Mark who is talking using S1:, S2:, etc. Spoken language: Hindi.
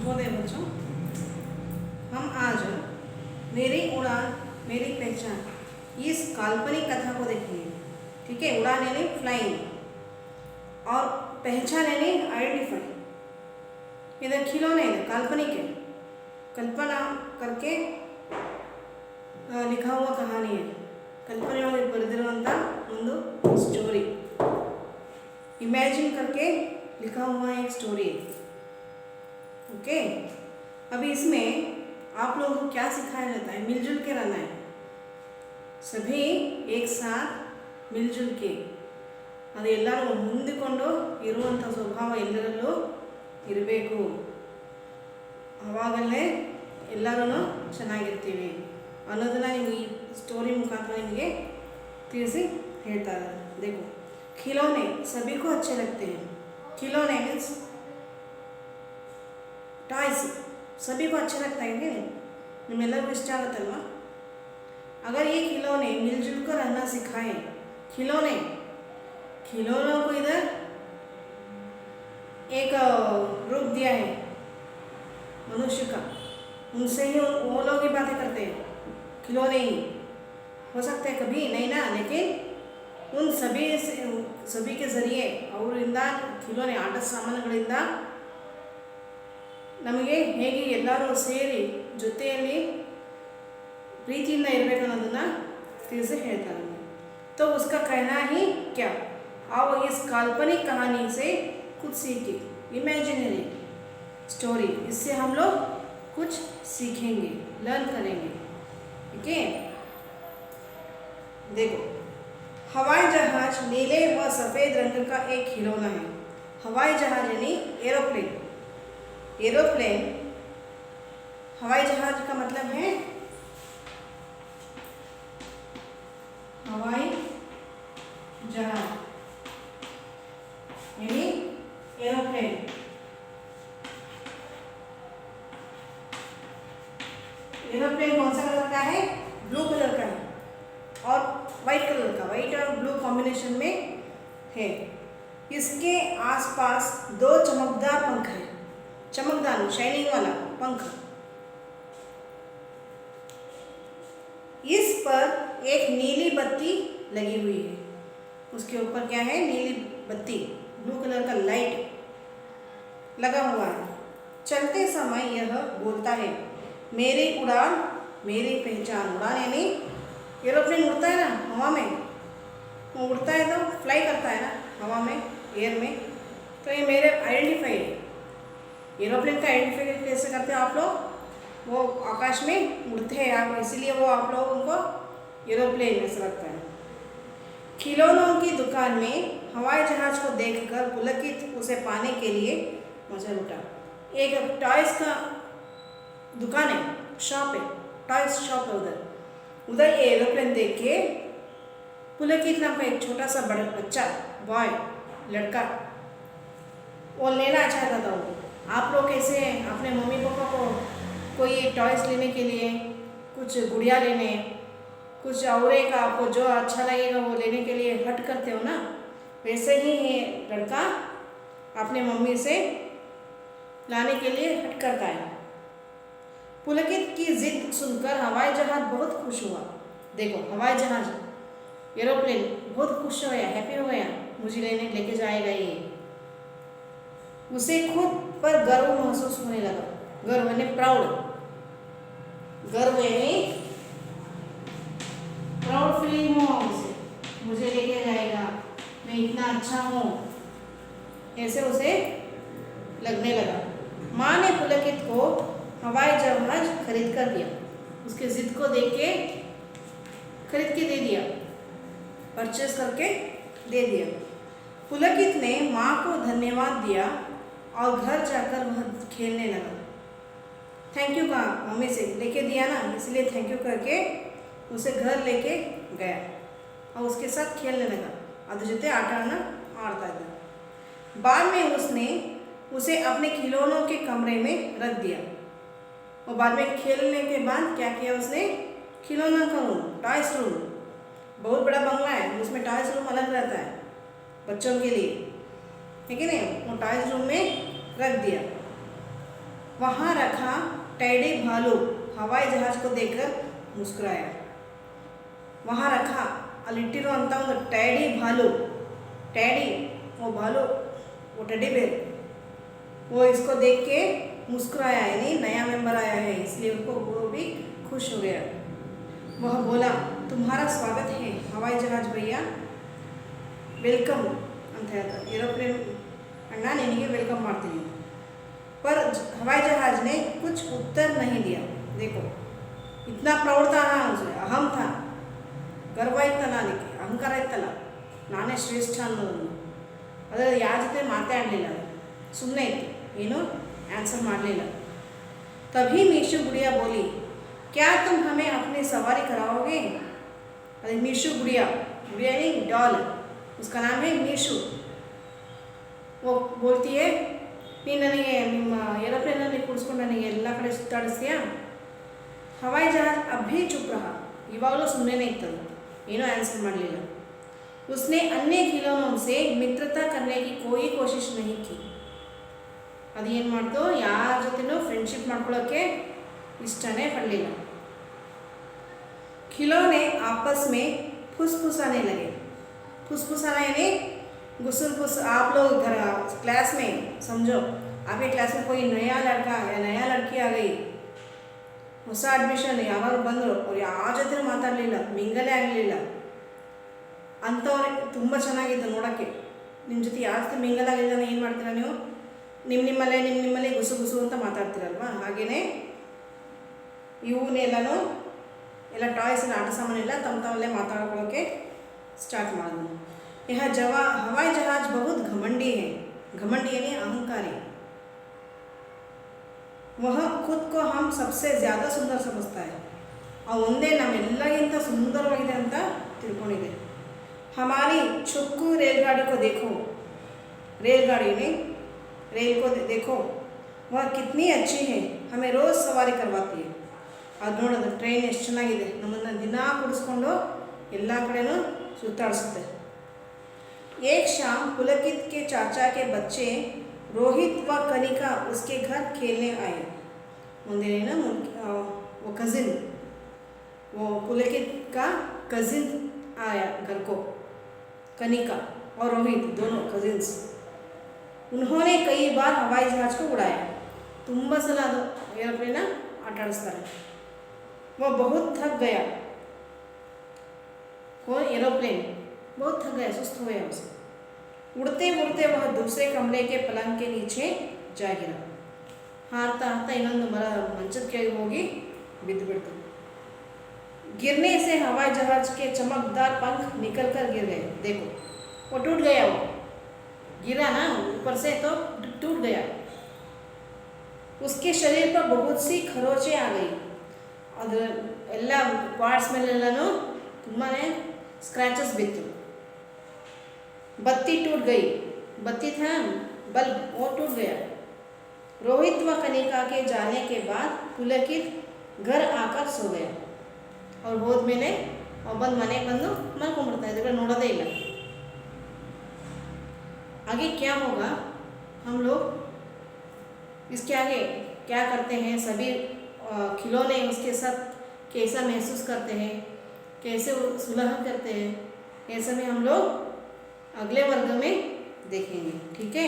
S1: शुभोदय बच्चों। हम आज मेरी उड़ान मेरी पहचान इस काल्पनिक कथा को देखेंगे। ठीक है, उड़ान यानी फ्लाइंग और पहचान यानी आइडेंटिफाई। इधर खिलौने काल्पनिक है, कल्पना करके लिखा हुआ कहानी है। कल्पने बरेदिरुवंत ಒಂದು स्टोरी इमेजिन करके लिखा हुआ एक स्टोरी है। ओके, अभी इसमें आप लोगों को क्या सिखाया जाता है? मिलजुल के रहना है, सभी एक साथ मिलजुल के। ಅದು ಎಲ್ಲರೂ ಹೊಂದಿಕೊಂಡು ಇರುವಂಥ ಸ್ವಭಾವ ಎಲ್ಲರಲ್ಲೂ ಇರಬೇಕು, ಆವಾಗಲೇ ಎಲ್ಲರೂ ಚೆನ್ನಾಗಿರ್ತೀವಿ ಅನ್ನೋದನ್ನ ನಿಮಗೆ ಈ ಸ್ಟೋರಿ ಮುಖಾಂತರ ನಿಮಗೆ ತಿಳಿಸಿ ಹೇಳ್ತಾ ಇದ್ದಾರೆ। देखो, खिलौने सभी को अच्छे लगते हैं। खिलौने मीन्स टॉयज सभी को अच्छा लगता है कि नहीं? निम्मेಲ್ಲರಿಗೂ ಇಷ್ಟ ಆಗುತ್ತಲ್ವಾ? अगर ये खिलौने मिलजुल कर रहना सिखाएं, खिलौनों को इधर एक रूप दिया है मनुष्य का, उनसे ही वो लोग ही बातें करते हैं। खिलौने ही हो सकते हैं कभी नहीं ना, लेकिन उन सभी के जरिए ಅವರಿಂದ खिलौने ಆಟ ಸಾಮಾನುಗಳಿಂದ ನಮಗೆ ಹೇಗೆ ಎಲ್ಲರೂ ಸೇರಿ ಜೊತೆಯಲ್ಲಿ ಪ್ರೀತಿಯಿಂದ ಇರಬೇಕು ಅನ್ನೋದನ್ನ ತಿಳಿಸಿ ಹೇಳ್ತಾರೆ। तो उसका कहना ही क्या, आओ इस काल्पनिक कहानी से कुछ सीखें। इमेजिनरी स्टोरी, इससे हम लोग कुछ सीखेंगे, लर्न करेंगे। ठीक है, देखो, हवाई जहाज नीले व सफ़ेद रंग का एक खिलौना है। हवाई जहाज यानी एरोप्लेन। एरोप्लेन हवाई जहाज का मतलब है हवाई जहाज यानी एरोप्लेन। एरोप्लेन कौन सा कलर का है? ब्लू कलर का है और वाइट कलर का, वाइट और ब्लू कॉम्बिनेशन में है। इसके आसपास दो चमकदार पंख हैं, चमकदार शाइनिंग वाला पंख। इस पर एक नीली बत्ती लगी हुई है। उसके ऊपर क्या है? नीली बत्ती, ब्लू कलर का लाइट लगा हुआ है। चलते समय यह बोलता है, मेरी उड़ान मेरी पहचान। उड़ान यानी एरोप्लेन उड़ता है ना हवा में, वो उड़ता है तो फ्लाई करता है ना हवा में, एयर में, तो ये मेरे आइडेंटिफाई है। एरोप्लेन का आइडेंटिफाई कैसे करते हैं आप लोग? वो आकाश में उड़ते हैं आप, इसीलिए वो आप लोग उनको एरोप्लेन ऐसा लगता है। खिलौनों की दुकान में हवाई जहाज को देखकर पुलकित उसे पाने के लिए मजा लूटा। एक टॉयज का दुकान है, शॉप है, टॉयज शॉप है। उधर ये एरोप्लेन देख के पुलकित नाम का एक छोटा सा बड़ा बच्चा, बॉय, लड़का, वो लेना चाहता था। वो आप लोग कैसे अपने मम्मी पापा को कोई टॉयज लेने के लिए, कुछ गुड़िया लेने, कुछ और एक आपको जो अच्छा लगेगा वो लेने के लिए हट करते हो ना, वैसे ही ये लड़का अपने मम्मी से लाने के लिए हट करता है। पुलकित की जिद सुनकर हवाई जहाज बहुत खुश हुआ। देखो, हवाई जहाज एरोप्लेन बहुत खुश हो गया, हैप्पी हो गया, मुझे लेके जाएगा ये। उसे खुद पर गर्व महसूस होने लगा। गर्व यानी प्राउड, गर्व यानी प्राउड फीलिंग हुआ उसे, मुझे लेके जाएगा, मैं इतना अच्छा हूँ, ऐसे उसे लगने लगा। माँ ने पुलकित को हवाई जहाज खरीद कर दिया। उसके जिद को देख के खरीद के दे दिया, परचेस करके दे दिया। पुलकित ने माँ को धन्यवाद दिया और घर जाकर वह खेलने लगा। थैंक यू कहा मम्मी से, लेके दिया ना इसलिए थैंक यू करके उसे घर लेके गया और उसके साथ खेलने लगा। अदर जೊತೆ ಆಟ आड़ता था। बाद में उसने उसे अपने खिलौनों के कमरे में रख दिया। और बाद में खेलने के बाद क्या किया उसने? खिलौना का रूम, टॉयज रूम, बहुत बड़ा बंगला है, उसमें टॉयज रूम अलग रहता है बच्चों के लिए, ठीक है ना, वो टॉयज रूम में रख दिया। वहाँ रखा टेडी भालू हवाई जहाज को देखकर मुस्कुराया। वहाँ रखा अलिಟ್ಟಿರೋ ಅಂತ ಒಂದು टैडी भालू, टैडी वो भालू, वो टेडी बेयर, वो इसको देख के मुस्कुराया, यानी नया मेंबर आया है इसलिए उसको वो भी खुश हो गया। वह बोला, तुम्हारा स्वागत है हवाई जहाज भैया, वेलकम ಅಂತ ಹೇಳ್ತಾರೆ। ಏರೋಪ್ಲೇನ್ ಅಣ್ಣ ನಿನಗೆ ವೆಲ್ಕಮ್ ಮಾಡ್ತೀನಿ। पर हवाई जहाज ने कुछ उत्तर नहीं दिया। देखो इतना प्राउड था ना उसे, अहम था, गर्व ಇತ್ತು ನನಗೆ, ಅಹಂಕಾರ ಇತ್ತಲ್ಲ, ನಾನೇ ಶ್ರೇಷ್ಠ ಅನ್ನೋದು, ಅದರ ಯಾರ ಜೊತೆ ಮಾತಾಡಲಿಲ್ಲ, ಸುಮ್ಮನೆ ಇತ್ತು, ಏನು ಆನ್ಸರ್ ಮಾಡಲಿಲ್ಲ। तभी मीशू गुड़िया बोली, क्या तुम हमें अपनी सवारी कराओगे? अरे मीशू गुड़िया, गुड़िया नहीं डॉल, उसका नाम है मीशू। वो बोलती है, ನೀನು ನನಗೆ ನಿಮ್ಮ ಏರೋಪ್ಲೇನಲ್ಲಿ ಕೂಡಿಸ್ಕೊಂಡು ನನಗೆ ಎಲ್ಲ ಕಡೆ ಸುತ್ತಾಡಿಸ್ತೀಯಾ? ಹವಾಯಿ ಜಹಾಜ್ ಅಭಿ ಚುಪ್ ರಹ, ಇವಾಗಲೂ ಸುಮ್ಮನೆ ಇತ್ತದು, ಏನೂ ಆನ್ಸರ್ ಮಾಡಲಿಲ್ಲ। उसने अन्य खिलौनों से मित्रता करने की कोई कोशिश नहीं की। ಅದು ಏನು ಮಾಡ್ತು, ಯಾರ ಜೊತೆನೂ ಫ್ರೆಂಡ್ಶಿಪ್ ಮಾಡ್ಕೊಳ್ಳೋಕ್ಕೆ ಇಷ್ಟನೇ ಪಡಲಿಲ್ಲ। खिलौने आपस में फुसफुसाने लगे। फुसफुसाना यानी गुस्सुल फुस। आप लोग घर क्लास में समझो, आपके क्लास में कोई नया लड़का या नया लड़की आ गई, ಹೊಸ ಅಡ್ಮಿಷನ್ ಯಾವಾಗ ಬಂದರು, ಅವ್ರು ಯಾರ ಜೊತೆ ಮಾತಾಡಲಿಲ್ಲ, ಮಿಂಗಲೇ ಆಗಲಿಲ್ಲ, ಅಂಥವ್ರಿಗೆ ತುಂಬ ಚೆನ್ನಾಗಿತ್ತು ನೋಡೋಕ್ಕೆ। ನಿಮ್ಮ ಜೊತೆ ಯಾರ ಜೊತೆ ಮಿಂಗಲ್ ಆಗಿಲ್ಲ ಏನು ಮಾಡ್ತೀರಾ ನೀವು, ನಿಮ್ಮಲ್ಲೇ ಗುಸು ಗುಸು ಅಂತ ಮಾತಾಡ್ತೀರಲ್ವ, ಹಾಗೆಯೇ ಇವನ್ನೆಲ್ಲನೂ ಎಲ್ಲ ಟಾಯ್ಸ್ ಎಲ್ಲ ಆಟ ಸಾಮಾನೆಲ್ಲ ತಮ್ಮಲ್ಲೇ ಮಾತಾಡ್ಕೊಳ್ಳೋಕ್ಕೆ ಸ್ಟಾರ್ಟ್ ಮಾಡಿದ್ನು। यह हवाई जहाज बहुत घमंडी है। घमंडी यानी अहंकारी। वह खुद को हम सबसे ज़्यादा सुंदर समझता है। और ಒಂದೇ ನಮ್ಮೆಲ್ಲರಿಗಿಂತ ಸುಂದರವಾಗಿದೆ ಅಂತ ತಿಳ್ಕೊಂಡಿದೆ। हमारी छुक्कू रेलगाड़ी को देखो, रेलगाड़ी ने रेल को देखो, वह कितनी अच्छी है, हमें रोज़ सवारी करवाती है। ಅದು ನೋಡೋದು ಟ್ರೈನ್ ಎಷ್ಟು ಚೆನ್ನಾಗಿದೆ, ನಮ್ಮನ್ನು ದಿನ ಕೂಡಿಸ್ಕೊಂಡು ಎಲ್ಲ ಕಡೆನೂ ಸುತ್ತಾಡಿಸುತ್ತೆ। एक शाम पुलकित के चाचा के बच्चे रोहित व कनिका उसके घर खेलने आए। मंदिर ना वो कज़िन, वो पुलकित का कज़िन आया घर को, कनिका और रोहित दोनों कज़िन्स। उन्होंने कई बार हवाई जहाज को उड़ाया। ತುಂಬ ಸಲ ಅದು ಏರೋಪ್ಲೇನ ಆಟ ಆಡಿಸ್ತಾರೆ। वो बहुत थक गया, वो एरोप्लेन बहुत थक गया, सुस्त हो गया उसे। उड़ते उड़ते वह दूसरे कमरे के पलंग के नीचे जा गिरा। हारता हारता ಇನ್ನೊಂದು ಮಂಚದ ಕೆಳಗೆ ಹೋಗಿ ಬಿದ್ದು ಬಿಡ್ತು। गिरने से हवाई जहाज के चमकदार पंख निकल कर गिर गए। देखो वो टूट गया, वो गिरा ना ऊपर से तो टूट गया। उसके शरीर पर बहुत सी खरोंचे आ गई। ಅದರ ಎಲ್ಲ ಪಾರ್ಟ್ಸ್ ಮೇಲೆಲ್ಲನೂ ತುಂಬಾ ಸ್ಕ್ರ್ಯಾಚಸ್ ಬಿತ್ತು। बत्ती टूट गई, बत्ती था बल्ब, वो टूट गया। रोहित व कनिका के जाने के बाद पुलकित घर आकर सो गया। और ಹೋದ್ಮೇಲೆ ಬಂದು ಮನೆಗೆ ಬಂದು ಮಲ್ಕೊಂಡ್ಬಿಡ್ತಾ ಇದ್ರೆ ನೋಡೋದೇ ಇಲ್ಲ। आगे क्या होगा, हम लोग इसके आगे क्या करते हैं, सभी खिलौने उसके साथ कैसा महसूस करते हैं, कैसे सुलह करते हैं, ये सभी हम लोग अगले वर्ग में देखेंगे। ठीक है।